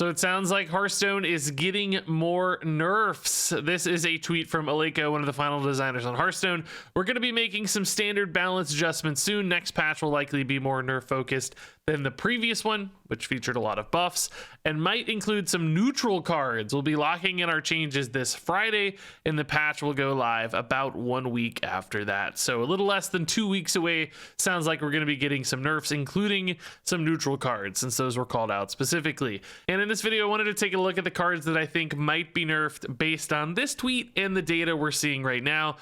So it sounds like Hearthstone is getting more nerfs. This is a tweet from Aleko, one of the final designers on Hearthstone. We're going to be making some standard balance adjustments soon. Next patch will likely be more nerf focused than the previous one, which featured a lot of buffs, and might include some neutral cards. We'll be locking in our changes this Friday, and the patch will go live about 1 week after that. So a little less than 2 weeks away. Sounds like we're going to be getting some nerfs, including some neutral cards, since those were called out specifically. And in this video, I wanted to take a look at the cards that I think might be nerfed based on this tweet and the data we're seeing right now.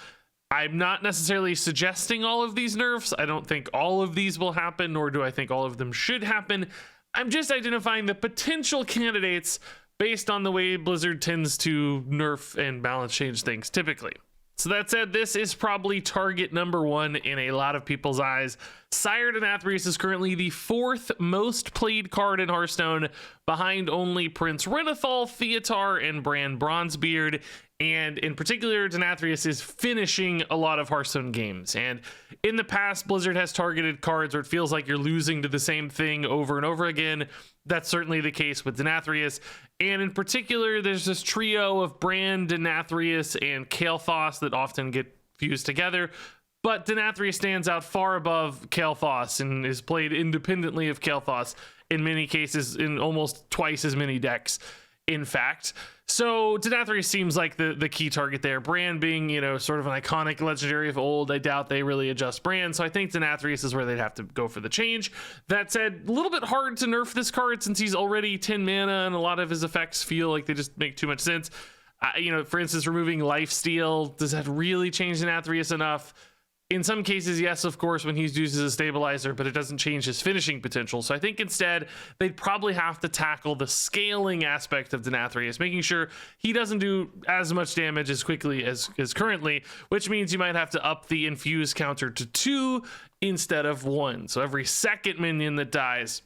I'm not necessarily suggesting all of these nerfs. I don't think all of these will happen, nor do I think all of them should happen. I'm just identifying the potential candidates based on the way Blizzard tends to nerf and balance change things typically. So that said, this is probably target number one in a lot of people's eyes. Sire Denathrius is currently the 4th most played card in Hearthstone, behind only Prince Renathal, Theotar, and Bran Bronzebeard. And in particular, Denathrius is finishing a lot of Hearthstone games. And in the past, Blizzard has targeted cards where it feels like you're losing to the same thing over and over again. That's certainly the case with Denathrius. And in particular, there's this trio of Bran, Denathrius, and Kael'thas that often get fused together. But Denathrius stands out far above Kael'thas and is played independently of Kael'thas in many cases in almost twice as many decks, in fact. So Denathrius seems like the key target there. Bran being, you know, sort of an iconic legendary of old. I doubt they really adjust Bran, so I think Denathrius is where they'd have to go for the change. That said, a little bit hard to nerf this card since he's already 10 mana and a lot of his effects feel like they just make too much sense. You know, for instance, removing Lifesteal, does that really change Denathrius enough? In some cases, yes, of course, when he's used as a stabilizer, but it doesn't change his finishing potential. So I think instead, they'd probably have to tackle the scaling aspect of Denathrius, making sure he doesn't do as much damage as quickly as currently, which means you might have to up the infuse counter to 2 instead of 1. So every second minion that dies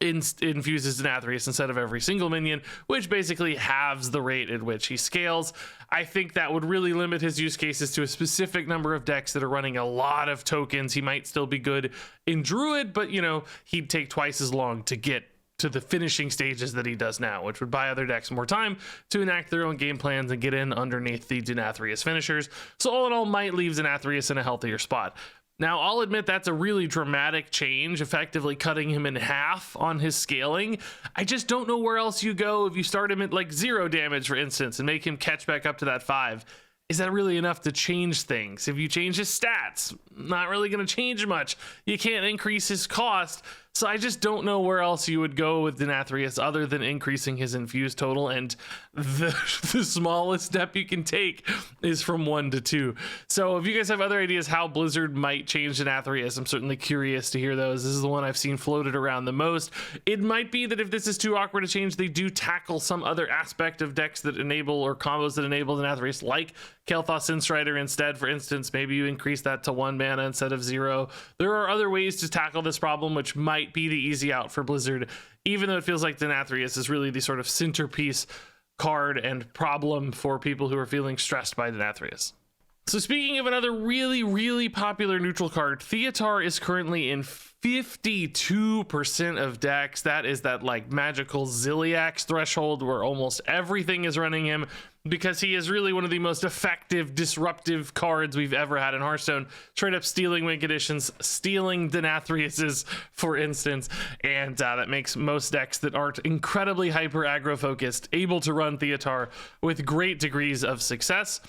infuses Denathrius instead of every single minion, which basically halves the rate at which he scales. I think that would really limit his use cases to a specific number of decks that are running a lot of tokens. He might still be good in Druid, but you know, he'd take twice as long to get to the finishing stages that he does now, which would buy other decks more time to enact their own game plans and get in underneath the Denathrius finishers. So all in all, might leave Denathrius in a healthier spot. Now, I'll admit that's a really dramatic change, effectively cutting him in half on his scaling. I just don't know where else you go if you start him at like 0 damage, for instance, and make him catch back up to that 5. Is that really enough to change things? If you change his stats, not really going to change much. You can't increase his cost. So I just don't know where else you would go with Denathrius other than increasing his infused total, and the smallest step you can take is from 1 to 2. So if you guys have other ideas how Blizzard might change Denathrius, I'm certainly curious to hear those. This is the one I've seen floated around the most. It might be that if this is too awkward to change, they do tackle some other aspect of decks that enable or combos that enable Denathrius, like Kael'thas Instrider instead, for instance. Maybe you increase that to 1 mana instead of 0. There are other ways to tackle this problem, which might be the easy out for Blizzard, even though it feels like Denathrius is really the sort of centerpiece card and problem for people who are feeling stressed by Denathrius. So speaking of another really popular neutral card, Theotar is currently in 52% of decks. That is that like magical Ziliax threshold where almost everything is running him, because he is really one of the most effective disruptive cards we've ever had in Hearthstone. Straight up stealing win conditions, stealing Denathrius's, for instance, and that makes most decks that aren't incredibly hyper aggro focused able to run Theotar with great degrees of success.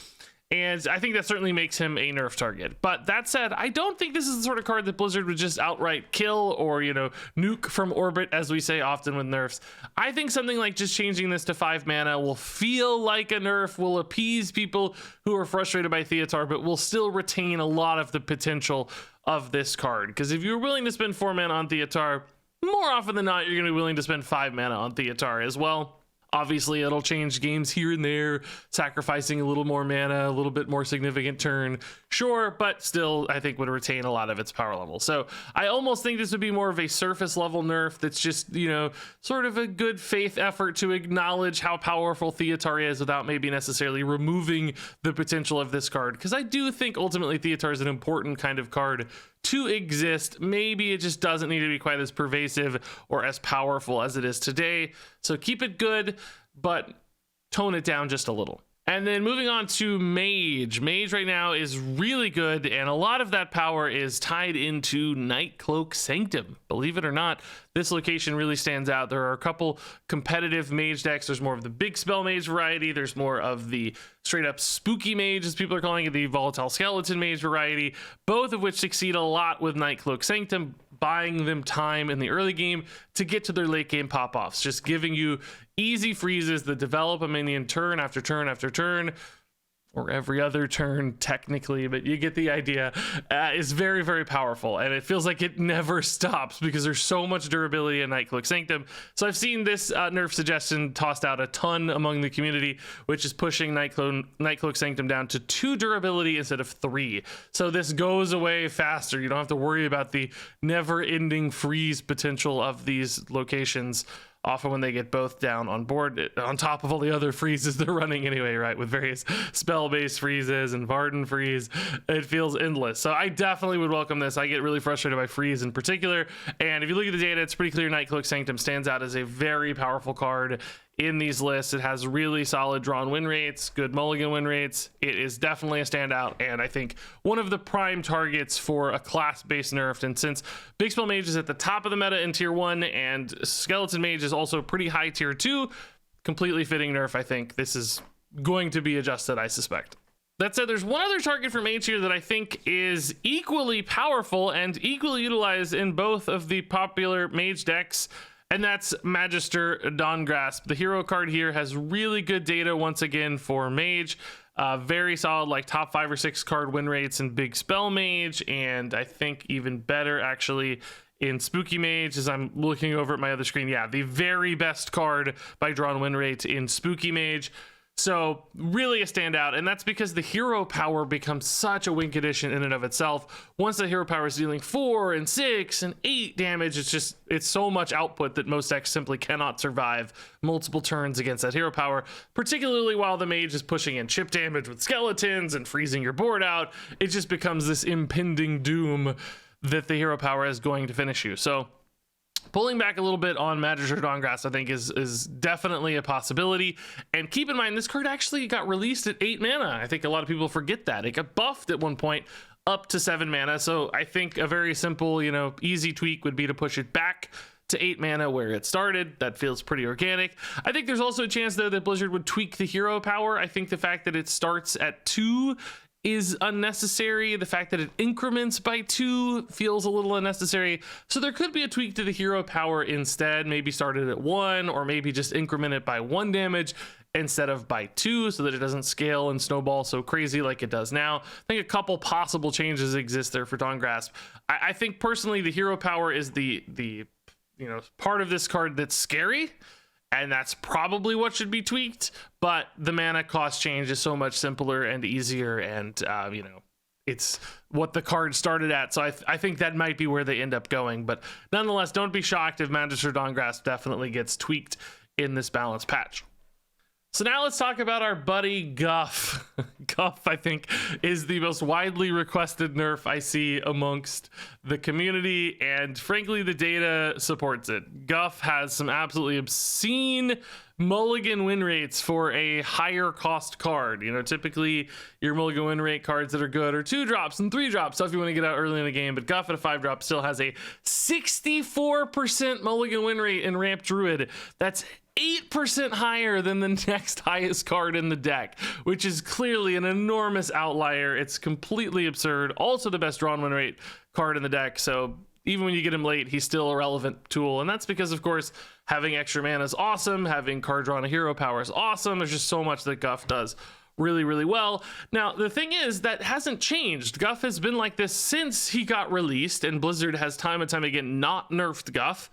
And I think that certainly makes him a nerf target. But that said, I don't think this is the sort of card that Blizzard would just outright kill or, you know, nuke from orbit, as we say often with nerfs. I think something like just changing this to 5 mana will feel like a nerf, will appease people who are frustrated by Theotar, but will still retain a lot of the potential of this card. Because if you're willing to spend 4 mana on Theotar, more often than not, you're going to be willing to spend 5 mana on Theotar as well. Obviously, it'll change games here and there, sacrificing a little more mana, a little bit more significant turn, sure, but still, I think would retain a lot of its power level. So I almost think this would be more of a surface level nerf that's just, you know, sort of a good faith effort to acknowledge how powerful Theotar is without maybe necessarily removing the potential of this card. Because I do think ultimately Theotar is an important kind of card to exist. Maybe it just doesn't need to be quite as pervasive or as powerful as it is today. So keep it good, but tone it down just a little. And then moving on to Mage. Mage right now is really good, and a lot of that power is tied into Nightcloak Sanctum. Believe it or not, this location really stands out. There are a couple competitive Mage decks. There's more of the big spell Mage variety. There's more of the straight up spooky Mage, as people are calling it, the volatile skeleton Mage variety, both of which succeed a lot with Nightcloak Sanctum, buying them time in the early game to get to their late game pop-offs, just giving you easy freezes that develop a minion turn after turn after turn, or every other turn technically, but you get the idea. Is very, very powerful, and it feels like it never stops because there's so much durability in Nightcloak Sanctum. So I've seen this nerf suggestion tossed out a ton among the community, which is pushing Nightcloak Sanctum down to 2 durability instead of 3. So this goes away faster. You don't have to worry about the never-ending freeze potential of these locations. Often when they get both down on board, on top of all the other freezes they're running anyway, right? With various spell-based freezes and Varden freeze, it feels endless. So I definitely would welcome this. I get really frustrated by freeze in particular. And if you look at the data, it's pretty clear Nightcloak Sanctum stands out as a very powerful card in these lists. It has really solid drawn win rates, good mulligan win rates. It is definitely a standout, and I think one of the prime targets for a class-based nerf. And since Big Spell Mage is at the top of the meta in tier 1 and Skeleton Mage is also pretty high tier 2, completely fitting nerf. I think this is going to be adjusted, I suspect. That said, there's one other target for Mage here that I think is equally powerful and equally utilized in both of the popular Mage decks, and that's Magister Dawngrasp. The hero card here has really good data once again for Mage. Very solid, like top 5 or 6 card win rates in Big Spell Mage, and I think even better actually in Spooky Mage as I'm looking over at my other screen. Yeah, the very best card by drawn win rate in Spooky Mage. So really a standout, and that's because the hero power becomes such a wink addition in and of itself. Once the hero power is dealing 4 and 6 and 8 damage, it's so much output that most decks simply cannot survive multiple turns against that hero power, particularly while the mage is pushing in chip damage with skeletons and freezing your board out. It just becomes this impending doom that the hero power is going to finish you. So pulling back a little bit on Magister Dawngrasp, I think, is definitely a possibility. And keep in mind, this card actually got released at 8 mana. I think a lot of people forget that. It got buffed at one point up to 7 mana. So I think a very simple, easy tweak would be to push it back to 8 mana where it started. That feels pretty organic. I think there's also a chance, though, that Blizzard would tweak the hero power. I think the fact that it starts at 2 is unnecessary. The fact that it increments by 2 feels a little unnecessary. So there could be a tweak to the hero power instead. Maybe start it at 1, or maybe just increment it by 1 damage instead of by 2, so that it doesn't scale and snowball so crazy like it does now. I think a couple possible changes exist there for Dawngrasp. I think personally the hero power is the part of this card that's scary, and that's probably what should be tweaked, but the mana cost change is so much simpler and easier, and it's what the card started at, so I think that might be where they end up going. But nonetheless, don't be shocked if Magister Dawngrasp definitely gets tweaked in this balance patch. So now let's talk about our buddy Guff. Guff, I think, is the most widely requested nerf I see amongst the community, and frankly, the data supports it. Guff has some absolutely obscene mulligan win rates for a higher cost card. Typically your mulligan win rate cards that are good are 2 drops and 3 drops, so if you want to get out early in the game, but Guff at a 5 drop still has a 64% mulligan win rate in Ramp Druid. That's 8% higher than the next highest card in the deck, which is clearly an enormous outlier. It's completely absurd. Also the best drawn win rate card in the deck, so even when you get him late, he's still a relevant tool. And that's because, of course, having extra mana is awesome. Having card drawn a hero power is awesome. There's just so much that Guff does really, really well. Now, the thing is, that hasn't changed. Guff has been like this since he got released, and Blizzard has time and time again not nerfed Guff.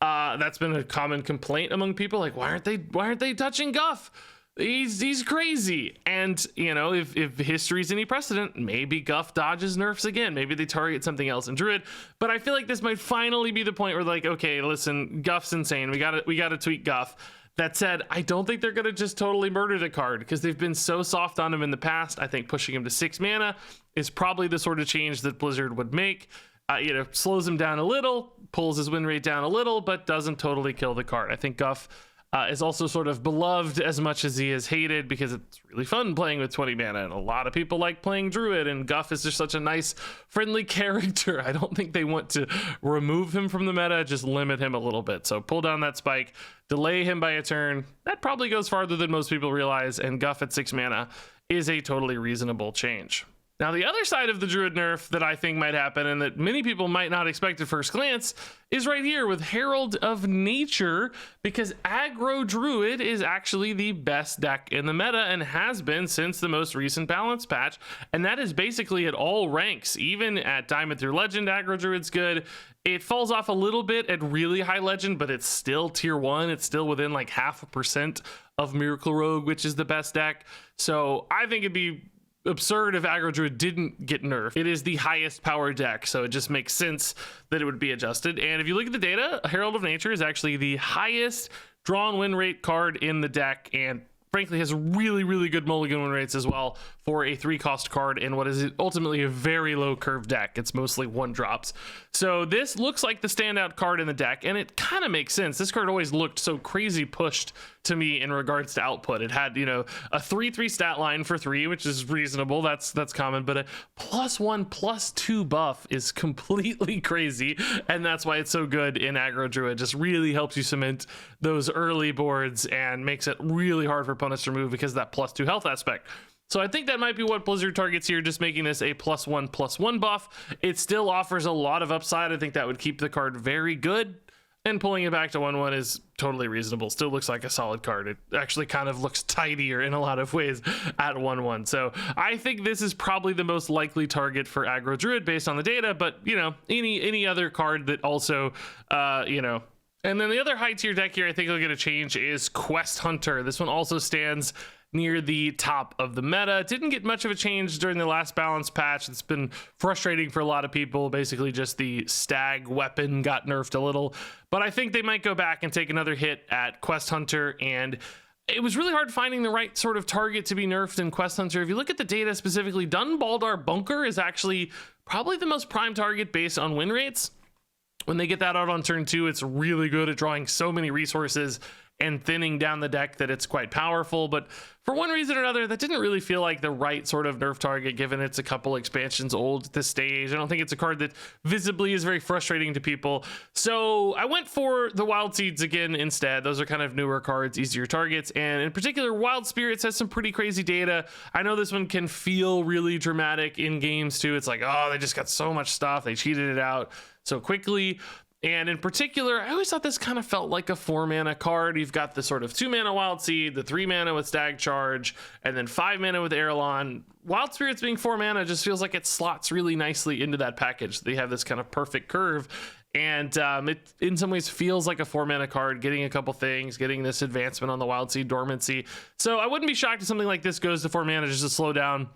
That's been a common complaint among people, like, why aren't they touching Guff? He's crazy. And if history's any precedent, maybe Guff dodges nerfs again. Maybe they target something else in Druid. But I feel like this might finally be the point where, like, okay, listen, Guff's insane. We gotta tweak Guff. That said, I don't think they're going to just totally murder the card because they've been so soft on him in the past. I think pushing him to 6 mana is probably the sort of change that Blizzard would make. Slows him down a little, pulls his win rate down a little, but doesn't totally kill the card. I think Guff is also sort of beloved as much as he is hated because it's really fun playing with 20 mana, and a lot of people like playing Druid, and Guff is just such a nice, friendly character. I don't think they want to remove him from the meta, just limit him a little bit. So pull down that spike, delay him by a turn. That probably goes farther than most people realize, and Guff at 6 mana is a totally reasonable change. Now, the other side of the Druid nerf that I think might happen and that many people might not expect at first glance is right here with Herald of Nature, because aggro Druid is actually the best deck in the meta and has been since the most recent balance patch. And that is basically at all ranks. Even at Diamond through Legend, aggro Druid's good. It falls off a little bit at really high Legend, but it's still tier 1. It's still within like 0.5% of Miracle Rogue, which is the best deck. So I think it'd be absurd if aggro Druid didn't get nerfed. It is the highest power deck, so it just makes sense that it would be adjusted. And if you look at the data, Herald of Nature is actually the highest drawn win rate card in the deck, and frankly has really good mulligan win rates as well for a 3-cost card in what is ultimately a very low curve deck. It's mostly 1-drops. So this looks like the standout card in the deck, and it kind of makes sense. This card always looked so crazy pushed to me in regards to output. It had, a 3/3 stat line for 3, which is reasonable. That's common, but a +1/+2 buff is completely crazy, and that's why it's so good in aggro Druid. Just really helps you cement those early boards and makes it really hard for opponents to remove because of that +2 health aspect. So I think that might be what Blizzard targets here, just making this a +1/+1 buff. It still offers a lot of upside. I think that would keep the card very good, and pulling it back to 1/1 is totally reasonable. Still looks like a solid card. It actually kind of looks tidier in a lot of ways at 1/1. So I think this is probably the most likely target for aggro Druid based on the data, but any other card that also And then the other high tier deck here I think will get a change is Quest Hunter. This one also stands near the top of the meta. Didn't get much of a change during the last balance patch. It's been frustrating for a lot of people. Basically just the stag weapon got nerfed a little, but I think they might go back and take another hit at Quest Hunter, and it was really hard finding the right sort of target to be nerfed in Quest Hunter. If you look at the data specifically, Dunbaldar Bunker is actually probably the most prime target based on win rates. When they get that out on turn 2, it's really good at drawing so many resources and thinning down the deck that it's quite powerful. But for one reason or another, that didn't really feel like the right sort of nerf target, given it's a couple expansions old at this stage. I don't think it's a card that visibly is very frustrating to people. So I went for the Wild Seeds again instead. Those are kind of newer cards, easier targets. And in particular, Wild Spirits has some pretty crazy data. I know this one can feel really dramatic in games too. It's like, oh, they just got so much stuff. They cheated it out so quickly. And in particular, I always thought this kind of felt like a 4-mana card. You've got the sort of 2-mana Wild Seed, the 3 mana with Stag Charge, and then 5 mana with Erelon. Wild Spirits being 4 mana just feels like it slots really nicely into that package. They have this kind of perfect curve, and it in some ways feels like a 4-mana card, getting a couple things, getting this advancement on the Wild Seed Dormancy. So I wouldn't be shocked if something like this goes to 4 mana just to slow down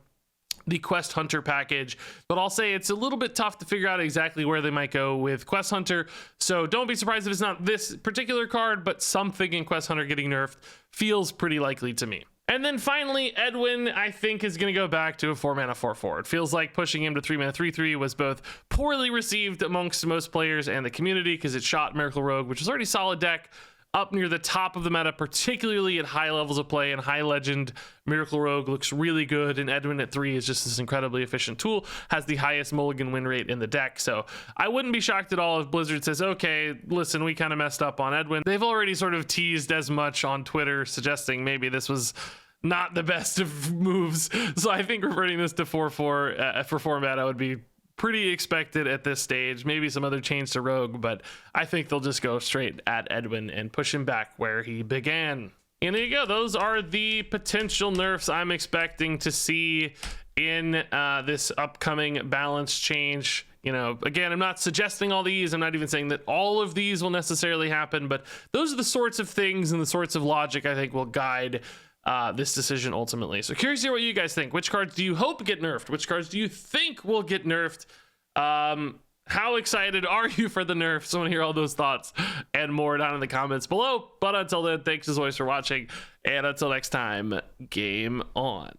the Quest Hunter package, but I'll say it's a little bit tough to figure out exactly where they might go with Quest Hunter, so don't be surprised if it's not this particular card, but something in Quest Hunter getting nerfed feels pretty likely to me. And then finally, Edwin, I think, is going to go back to a 4-mana 4/4. It feels like pushing him to 3-mana 3/3 was both poorly received amongst most players and the community because it shot Miracle Rogue, which is already a solid deck, up near the top of the meta, particularly at high levels of play and high legend. Miracle Rogue looks really good, and Edwin at 3 is just this incredibly efficient tool, has the highest mulligan win rate in the deck. So I wouldn't be shocked at all if Blizzard says, okay, listen, we kind of messed up on Edwin. They've already sort of teased as much on Twitter, suggesting maybe this was not the best of moves. So I think reverting this to 4/4 for format would be pretty expected at this stage. Maybe some other change to Rogue, but I think they'll just go straight at Edwin and push him back where he began. And there you go. Those are the potential nerfs I'm expecting to see in this upcoming balance change. Again, I'm not suggesting all these. I'm not even saying that all of these will necessarily happen, but those are the sorts of things and the sorts of logic I think will guide this decision ultimately. So curious to hear what you guys think. Which cards do you hope get nerfed? Which cards do you think will get nerfed? How excited are you for the nerfs? I want to hear all those thoughts and more down in the comments below. But until then, thanks as always for watching. And until next time, game on.